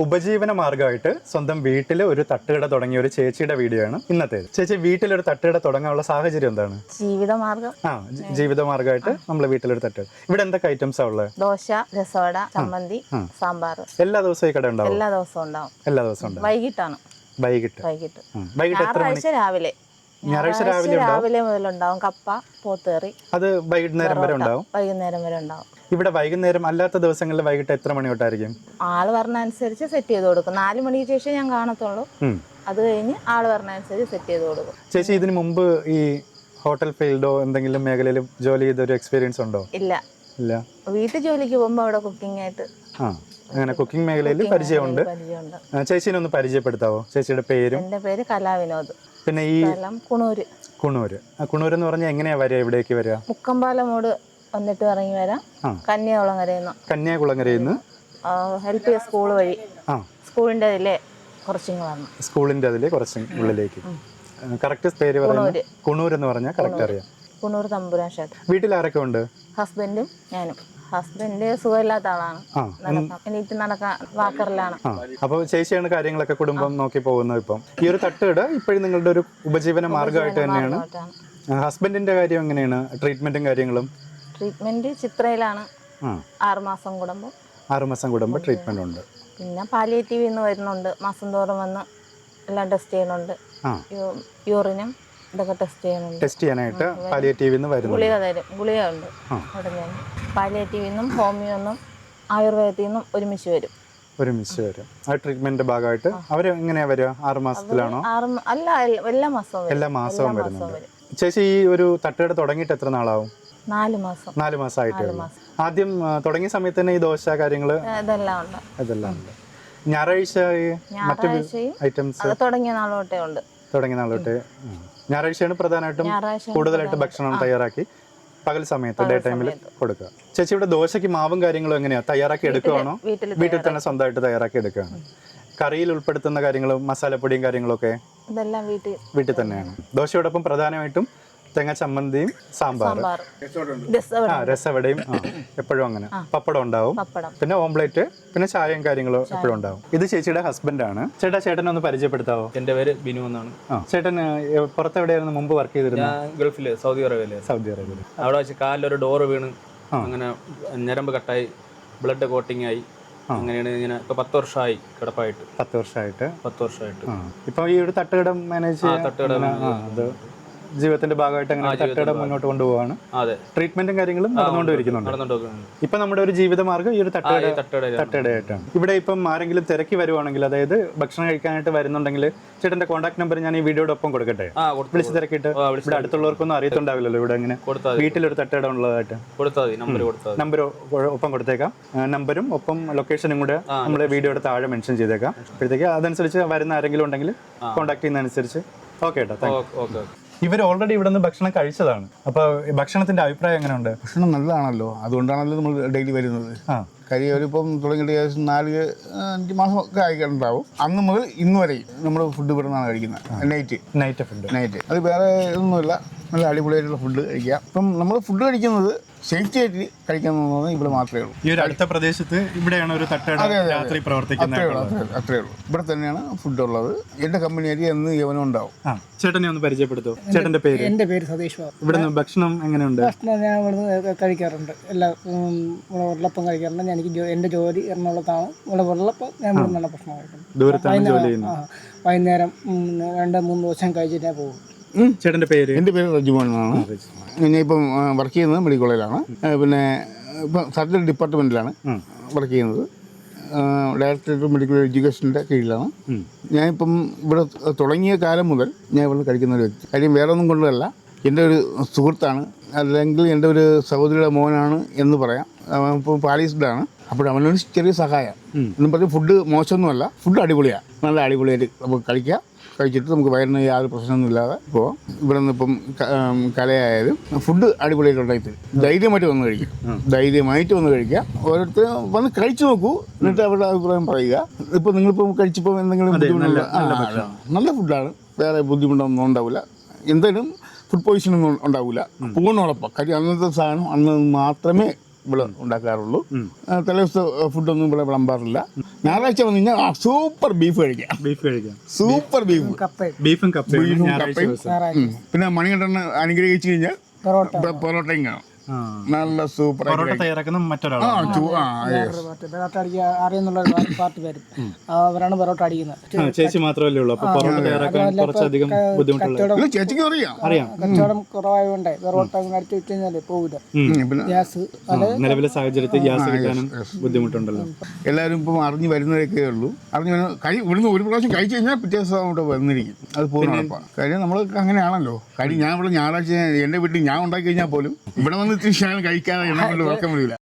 ഉപജീവന മാർഗമായിട്ട് സ്വന്തം വീട്ടിൽ ഒരു തട്ടുകട തുടങ്ങിയ ഒരു ചേച്ചിയുടെ വീഡിയോ ആണ് ഇന്നത്തേത്. ചേച്ചി വീട്ടിലൊരു തട്ടുകട തുടങ്ങാനുള്ള സാഹചര്യം എന്താണ്? ജീവിതമാർഗം. ജീവിതമാർഗമായിട്ട് നമ്മൾ വീട്ടിലൊരു തട്ടുകട. ഇവിടെ എന്തൊക്കെ ഐറ്റംസാ ഉള്ളത്? ദോശ, രസവട, ചമ്മന്തി, സാമ്പാർ. എല്ലാ ദിവസവും ഈ കട ഉണ്ടാവും? എല്ലാ ദിവസവും ഉണ്ടാവും. എല്ലാ ദിവസവും ഉണ്ടാവും. വൈകിട്ടാണ്. വൈകിട്ട് ഞായറാഴ്ച രാവിലെ. ഞായറാഴ്ച രാവിലെ മുതലുണ്ടാവും. കപ്പ, പോത്തേറി. അത് വൈകുന്നേരം വരെ ഉണ്ടാവും. വൈകുന്നേരം വരെ ഉണ്ടാവും. ഇവിടെ വൈകുന്നേരം അല്ലാത്ത ദിവസങ്ങളിൽ വൈകിട്ട് എത്ര മണി തൊട്ടായിരിക്കും? ആള് പറഞ്ഞനുസരിച്ച് സെറ്റ് ചെയ്ത് കൊടുക്കും. 4 മണിക്ക് ശേഷം ഞാൻ കാണത്തുള്ളൂ. അത് കഴിഞ്ഞ് ആള് പറഞ്ഞനുസരിച്ച് സെറ്റ് ചെയ്ത് കൊടുക്കും. ചേച്ചി ഇതിനു മുമ്പ് ഈ ഹോട്ടൽ ഫീൽഡോ എന്തെങ്കിലും മേഖലയിൽ ജോലി ചെയ്തൊരു എക്സ്പീരിയൻസ് ഉണ്ടോ? ഇല്ല. വീട്ടു ജോലിക്ക് പോകുമ്പോ അവിടെ കുക്കിംഗ് ആയിട്ട്. അങ്ങനെ കുക്കിംഗ് മേഖലയിൽ പരിചയമുണ്ട്. ചേച്ചിനെ ഒന്ന് പരിചയപ്പെടുത്താവോ? ചേച്ചിയുടെ പേരും? എന്റെ പേര് കലാവിനോദ്. പിന്നെ ഈ കുണൂര്. കുണൂര് എന്ന് പറഞ്ഞാൽ എങ്ങനെയാ വരിക? എവിടേക്ക് വരിക? മുക്കമ്പാലമൂട് വന്നിട്ട് ഇറങ്ങി വരാം. കന്യാകുളങ്ങരയിൽ നിന്ന് LP സ്കൂൾ വഴി. സ്കൂളിന്റെ അതിലെ കുറച്ചിങ്ങ് വരണം. സ്കൂളിന്റെ അതിലെ കുറച്ച് ഉള്ളിലേക്ക്. കറക്റ്റ് പേര് പറയുന്നത് കുണൂർ എന്ന് പറഞ്ഞാൽ കറക്റ്റ് അറിയാം. കുണൂർ തമ്പുരാൻ ക്ഷേത്രം. വീട്ടിൽ ആരൊക്കെ ഉണ്ട്? ഹസ്ബൻഡും ഞാനും. ഹസ്ബൻഡ് സുഖമില്ലാത്ത ആളാണ്. എനിക്ക് നടക്കാൻ വാക്കറിലാണ്. അപ്പൊ ചേച്ചിയാണ് കാര്യങ്ങളൊക്കെ കുടുംബം നോക്കി പോകുന്നത്. ഇപ്പം ഈ ഒരു തട്ടുകട ഇപ്പോഴും നിങ്ങളുടെ ഒരു ഉപജീവന മാർഗമായിട്ട് തന്നെയാണ്. ഹസ്ബൻഡിന്റെ കാര്യം എങ്ങനെയാണ്? ട്രീറ്റ്മെന്റും കാര്യങ്ങളും? ട്രീറ്റ്മെന്റ് ചിത്രയിലാണ്. 6 മാസം കൂടുമ്പോൾ. 6 മാസം കൂടുമ്പോൾ ട്രീറ്റ്മെന്റ് ഉണ്ട്. പിന്നെ പാലിയേറ്റീവ് ഇന്ന് വരുന്നുണ്ട്. മാസം തോറും വന്ന് എല്ലാം ടെസ്റ്റ് ചെയ്യുന്നുണ്ട്. യൂറിനും ഇതൊക്കെ ടെസ്റ്റ് ചെയ്യാനായിട്ട് പാലിയേറ്റീവ് ഇന്ന് വരുന്നു. ഗുളിക തരും. ഗുളിക ഉണ്ട് അവിടെ. ഞാൻ പാലിയേറ്റീവ് നിന്നും ഹോമിയോ നിന്നും ആയുർവേദത്തിൽ നിന്നും ഒരുമിച്ച് വരും. ആ ട്രീറ്റ്മെന്റിന്റെ ഭാഗമായിട്ട് അവർ എങ്ങനെയാ വരിക? 6 മാസത്തിലാണോ? അല്ല, എല്ലാ മാസവും വരുന്നുണ്ട്. ചേച്ചി ഈ ഒരു തട്ടുകട തുടങ്ങിയിട്ട് എത്ര നാളാവും? 4 മാസം. 4 മാസമായിട്ട്. ആദ്യം തുടങ്ങിയ സമയത്ത് തന്നെ ഈ ദോശ കാര്യങ്ങള് ഇതെല്ലാം ഉണ്ട്. ഞായറാഴ്ച മറ്റു ഐറ്റംസ് തുടങ്ങിയ നാളോട്ടേ ഞായറാഴ്ചയാണ് പ്രധാനമായിട്ടും കൂടുതലായിട്ട് ഭക്ഷണം തയ്യാറാക്കി പകൽ സമയത്ത് ഡേ ടൈമിൽ കൊടുക്കുക. ചേച്ചി ഇവിടെ ദോശയ്ക്ക് മാവും കാര്യങ്ങളും എങ്ങനെയാ തയ്യാറാക്കി എടുക്കുകയാണോ? വീട്ടിൽ തന്നെ സ്വന്തമായിട്ട് തയ്യാറാക്കി എടുക്കുകയാണ്. കറിയിൽ ഉൾപ്പെടുത്തുന്ന കാര്യങ്ങളും മസാലപ്പൊടിയും കാര്യങ്ങളൊക്കെ വീട്ടിൽ തന്നെയാണ്. ദോശയോടൊപ്പം പ്രധാനമായിട്ടും തേങ്ങ ചമ്മന്തിയും സാമ്പാറും രസവടയും എപ്പോഴും അങ്ങനെ. പപ്പടം ഉണ്ടാവും. പിന്നെ ഓംപ്ലേറ്റ്, പിന്നെ ചായയും കാര്യങ്ങളും എപ്പോഴും ഉണ്ടാവും. ഇത് ചേച്ചിയുടെ ഹസ്ബൻഡാണ്. ചേട്ടനെ ഒന്ന് പരിചയപ്പെടുത്താവോ? എന്റെ പേര് ബിനു എന്നാണ്. ചേട്ടൻ പുറത്തെവിടെയായിരുന്നു മുമ്പ് വർക്ക് ചെയ്തിരുന്നത്? ഗൾഫില്, സൗദി അറേബ്യയില്. അവിടെ വെച്ച് കാലിലൊരു ഡോറ് വീണ് അങ്ങനെ ഞരമ്പ് കട്ടായി, ബ്ലഡ് കോട്ടിങ് ആയി. അങ്ങനെയാണ് ഇങ്ങനെ. ഇപ്പൊ 10 വർഷമായി കിടപ്പായിട്ട്. 10 വർഷമായിട്ട്. ഇപ്പൊ ഈ ഒരു തട്ടുകട മാനേജ് ജീവിതത്തിന്റെ ഭാഗമായിട്ട് അങ്ങനെ തട്ടുകട മുന്നോട്ട് കൊണ്ടുപോവാണ്. ട്രീറ്റ്മെന്റും കാര്യങ്ങളും നടന്നുകൊണ്ടിരിക്കുന്നുണ്ട്. ഇപ്പൊ നമ്മുടെ ഒരു ജീവിതമാർഗ്ഗം ഈ ഒരു തട്ടുകടയായിട്ടാണ്. ഇവിടെ ഇപ്പം ആരെങ്കിലും തിരക്കി വരുവാണെങ്കിൽ, അതായത് ഭക്ഷണം കഴിക്കാനായിട്ട് വരുന്നുണ്ടെങ്കിൽ ചേട്ടന്റെ കോൺടാക്ട് നമ്പർ ഞാൻ ഈ വീഡിയോയുടെ ഒപ്പം കൊടുക്കട്ടെ? വിളിച്ച് തിരക്കിയിട്ട്. ഇവിടെ അടുത്തുള്ളവർക്കൊന്നും അറിയത്തുണ്ടാവില്ലല്ലോ ഇവിടെ ഇങ്ങനെ വീട്ടിലൊരു തട്ടുകട ഉള്ളതായിട്ട്. നമ്പർ ഒപ്പം കൊടുത്തേക്കാം. നമ്പരും ഒപ്പം ലൊക്കേഷനും കൂടെ നമ്മുടെ വീഡിയോയുടെ താഴെ മെൻഷൻ ചെയ്തേക്കാം. അപ്പോഴത്തേക്ക് അതനുസരിച്ച് വരുന്ന ആരെങ്കിലും ഉണ്ടെങ്കിൽ കോൺടാക്ട് ചെയ്യുന്നതനുസരിച്ച്. ഓക്കെ കേട്ടോ, താങ്ക് യു. ഇവർ ഓൾറെഡി ഇവിടെ നിന്ന് ഭക്ഷണം കഴിച്ചതാണ്. അപ്പോൾ ഭക്ഷണത്തിന്റെ അഭിപ്രായം എങ്ങനെയുണ്ട്? ഭക്ഷണം നല്ലതാണല്ലോ, അതുകൊണ്ടാണല്ലോ നമ്മൾ ഡെയിലി വരുന്നത്. കാര്യം അവരിപ്പം തുടങ്ങിയിട്ട് ഏകദേശം 4-5 മാസമൊക്കെ ആയിട്ടുണ്ടാവും. അന്ന് മുതൽ ഇന്ന് വരെ നമ്മൾ ഫുഡ് ഇവിടെ നിന്നാണ് കഴിക്കുന്നത്. നൈറ്റ് അത് വേറെ ഒന്നുമില്ല, നല്ല അടിപൊളിയായിട്ടുള്ള ഫുഡ് കഴിക്കാം. ഇപ്പം നമ്മൾ ഫുഡ് കഴിക്കുന്നത് സേഫ്റ്റി ആയിട്ട് കഴിക്കാമെന്ന് ഇവിടെ മാത്രമേ ഉള്ളൂ. ഈ ഒരു അടുത്ത പ്രദേശത്ത് ഇവിടെയാണ് ഒരു തട്ടുകട രാത്രി പ്രവർത്തിക്കുന്നത്. അത്രേ ഉള്ളൂ. ഇവിടെ തന്നെയാണ് ഫുഡ് ഉള്ളത്. എൻ്റെ കമ്പനിയായിട്ട് എന്ന് യവനും ഉണ്ടാവും. ചേട്ടനെ ഒന്ന് പരിചയപ്പെടുത്തോ? ചേട്ടന്റെ പേര്? എൻ്റെ പേര് സതീഷ്. ഇവിടുന്ന് ഭക്ഷണം എങ്ങനെയുണ്ട്? ഭക്ഷണം ഞാൻ ഇവിടുന്ന് കഴിക്കാറുണ്ട്. എല്ലാ വെള്ളപ്പം കഴിക്കാറുണ്ട്. ഞാൻ എൻ്റെ ജോലി എറണാകുളത്താണ്. ഇവിടെ വെള്ളപ്പം ഞാൻ ഇവിടെ നിന്നാണ് ഭക്ഷണം കഴിക്കുന്നത്. ദൂരത്താണ് ജോലി ചെയ്യുന്നത്. വൈകുന്നേരം 2-3 ദിവസം കഴിച്ചിട്ടേ പോകും. ചേട്ടന്റെ പേര്? എൻ്റെ പേര് റജുമോൻ എന്നാണ്. ഞാൻ ഇപ്പം വർക്ക് ചെയ്യുന്നത് മെഡിക്കൽ കോളേജിലാണ്. പിന്നെ ഇപ്പം സർജറി ഡിപ്പാർട്ട്മെൻറ്റിലാണ് വർക്ക് ചെയ്യുന്നത്. ഡയറക്ടറേറ്റ് ഓഫ് മെഡിക്കൽ എഡ്യൂക്കേഷൻ്റെ കീഴിലാണ്. ഞാനിപ്പം ഇവിടെ തുടങ്ങിയ കാലം മുതൽ ഞാൻ ഇവിടെ കഴിക്കുന്ന ഒരു വ്യക്തി. കാര്യം വേറെ ഒന്നും കൊണ്ടല്ല, എൻ്റെ ഒരു സുഹൃത്താണ്, അല്ലെങ്കിൽ എൻ്റെ ഒരു സഹോദരിയുടെ മോനാണ് എന്ന് പറയാം. ഇപ്പോൾ പാരീസിലാണ്. അപ്പോൾ അവനൊരു ചെറിയ സഹായം എന്നും പറഞ്ഞ് ഫുഡ് മോശമൊന്നുമല്ല, ഫുഡ് അടിപൊളിയാണ്. നല്ല അടിപൊളിയായിട്ട് നമുക്ക് കഴിച്ചിട്ട് നമുക്ക് വയറിന് യാതൊരു പ്രശ്നമൊന്നും ഇല്ലാതെ ഇപ്പോൾ ഇവിടെ നിന്ന് ഇപ്പം കലയായാലും ഫുഡ് അടിപൊളിയായിട്ട് ഉണ്ടായി ധൈര്യമായിട്ട് വന്ന് കഴിക്കുക. ഓരോരുത്തർ വന്ന് കഴിച്ചു നോക്കൂ, എന്നിട്ട് അവരുടെ അഭിപ്രായം പറയുക. ഇപ്പോൾ നിങ്ങളിപ്പോൾ കഴിച്ചപ്പോൾ എന്തെങ്കിലും ബുദ്ധിമുട്ടുള്ള നല്ല ഫുഡാണ്, വേറെ ബുദ്ധിമുട്ടൊന്നും ഉണ്ടാവില്ല. എന്തായാലും ഫുഡ് പോയിസണൊന്നും ഉണ്ടാവില്ല. പൂർണ്ണോടൊപ്പം. കാര്യം അന്നത്തെ സാധനം അന്ന് മാത്രമേ ഇവിടെ ഉണ്ടാക്കാറുള്ളൂ. തലേദിവസത്തെ ഫുഡൊന്നും ഇവിടെ വിളമ്പാറില്ല. ഞായറാഴ്ച വന്നു കഴിഞ്ഞാൽ സൂപ്പർ ബീഫ് കഴിക്കാം. സൂപ്പർ ബീഫ്, ബീഫും കപ്പയും കപ്പയും. പിന്നെ മണികണ്ഠന് അനുഗ്രഹിച്ചു കഴിഞ്ഞാൽ പൊറോട്ടയും കാണും. നല്ല സൂപ്പർ പൊറോട്ട തയ്യാറാക്കുന്ന മറ്റൊരാളാണ്. പൊറോട്ട അടിക്കുക അറിയുന്നുള്ള പാർട്ടി വരും, അവരാണ് പൊറോട്ട അടിക്കുന്നത്. ചേച്ചി മാത്രമല്ലേ ഉള്ളൂ, അപ്പൊ പൊറോട്ട തയ്യാറാക്കാൻ കുറച്ചധികം ബുദ്ധിമുട്ടുള്ള. ചേച്ചിക്ക് അറിയാം. കച്ചവടം കുറവായതുകൊണ്ട് പൊറോട്ട അടിച്ചു വെച്ച് കഴിഞ്ഞാൽ പോകില്ല. ഗ്യാസ് നിലവിലെ സാഹചര്യത്തിൽ ഗ്യാസ് കിട്ടാനും ബുദ്ധിമുട്ടുണ്ടല്ലോ. എല്ലാവരും ഇപ്പം അറിഞ്ഞു വരുന്നതൊക്കെ ഉള്ളൂ. ഇവിടുന്ന് ഒരു പ്രാവശ്യം കഴിച്ചു കഴിഞ്ഞാൽ പിറ്റേ ദിവസം അവിടെ വന്നിരിക്കും. അത് പോകുന്ന കാര്യം നമ്മളൊക്കെ അങ്ങനെയാണല്ലോ. കാര്യം ഞാൻ ഇവിടെ ഞായറാഴ്ച എൻ്റെ വീട്ടിൽ ഞാൻ ഉണ്ടാക്കി കഴിഞ്ഞാൽ പോലും ഇവിടെ വന്ന് ഇത്തിരി ശകലം കഴിക്കാതെ എന്നെ കൊണ്ട് വെക്കാൻ പറ്റില്ല.